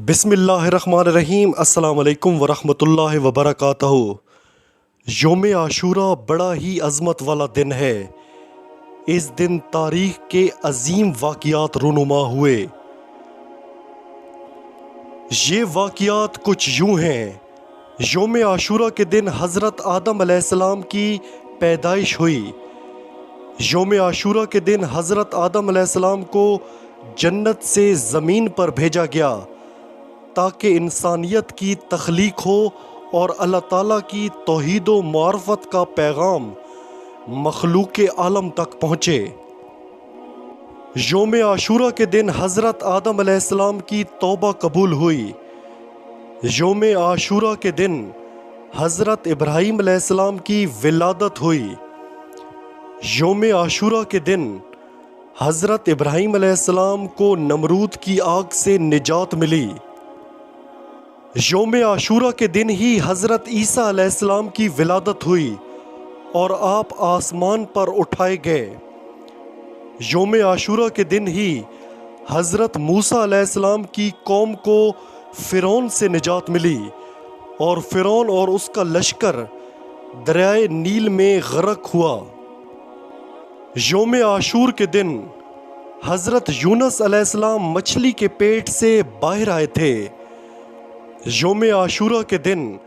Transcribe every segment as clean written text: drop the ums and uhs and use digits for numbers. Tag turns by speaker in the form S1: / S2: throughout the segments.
S1: بسم اللہ الرحمن الرحیم۔ السلام علیکم ورحمۃ اللہ وبرکاتہ۔ یوم عاشورہ بڑا ہی عظمت والا دن ہے۔ اس دن تاریخ کے عظیم واقعات رونما ہوئے۔ یہ واقعات کچھ یوں ہیں۔ یوم عاشورہ کے دن حضرت آدم علیہ السلام کی پیدائش ہوئی۔ یوم عاشورہ کے دن حضرت آدم علیہ السلام کو جنت سے زمین پر بھیجا گیا تاکہ انسانیت کی تخلیق ہو اور اللہ تعالیٰ کی توحید و معرفت کا پیغام مخلوق عالم تک پہنچے۔ یوم عاشورہ کے دن حضرت آدم علیہ السلام کی توبہ قبول ہوئی۔ یوم عاشورہ کے دن حضرت ابراہیم علیہ السلام کی ولادت ہوئی۔ یوم عاشورہ کے دن حضرت ابراہیم علیہ السلام کو نمرود کی آگ سے نجات ملی۔ یوم عاشورہ کے دن ہی حضرت عیسیٰ علیہ السلام کی ولادت ہوئی اور آپ آسمان پر اٹھائے گئے۔ یوم عاشورہ کے دن ہی حضرت موسیٰ علیہ السلام کی قوم کو فرعون سے نجات ملی اور فرعون اور اس کا لشکر دریائے نیل میں غرق ہوا۔ یوم عاشور کے دن حضرت یونس علیہ السلام مچھلی کے پیٹ سے باہر آئے تھے۔ یوم عاشورہ کے دن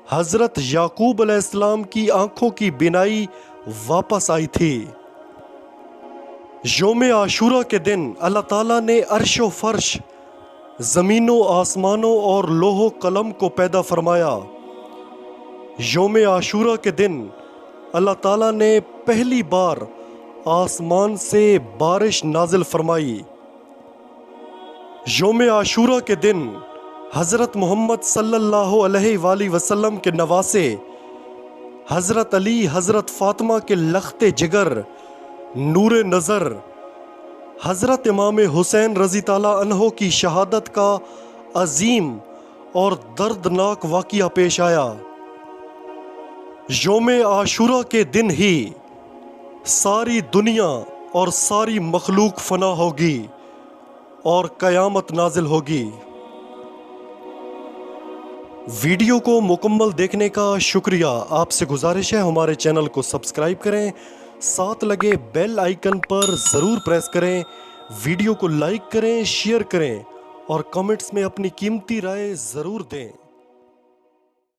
S1: حضرت یعقوب علیہ السلام کی آنکھوں کی بینائی واپس آئی تھی۔ یوم عاشورہ کے دن اللہ تعالیٰ نے عرش و فرش، زمین و آسمانوں اور لوح و قلم کو پیدا فرمایا۔ یوم عاشورہ کے دن اللہ تعالیٰ نے پہلی بار آسمان سے بارش نازل فرمائی۔ یوم عاشورہ کے دن حضرت محمد صلی اللہ علیہ وآلہ وسلم کے نواسے حضرت علی، حضرت فاطمہ کے لخت جگر، نور نظر، حضرت امام حسین رضی تعالیٰ عنہ کی شہادت کا عظیم اور دردناک واقعہ پیش آیا۔ یوم عاشورہ کے دن ہی ساری دنیا اور ساری مخلوق فنا ہوگی اور قیامت نازل ہوگی۔ ویڈیو کو مکمل دیکھنے کا شکریہ۔ آپ سے گزارش ہے ہمارے چینل کو سبسکرائب کریں، ساتھ لگے بیل آئیکن پر ضرور پریس کریں، ویڈیو کو لائک کریں، شیئر کریں اور کمنٹس میں اپنی قیمتی رائے ضرور دیں۔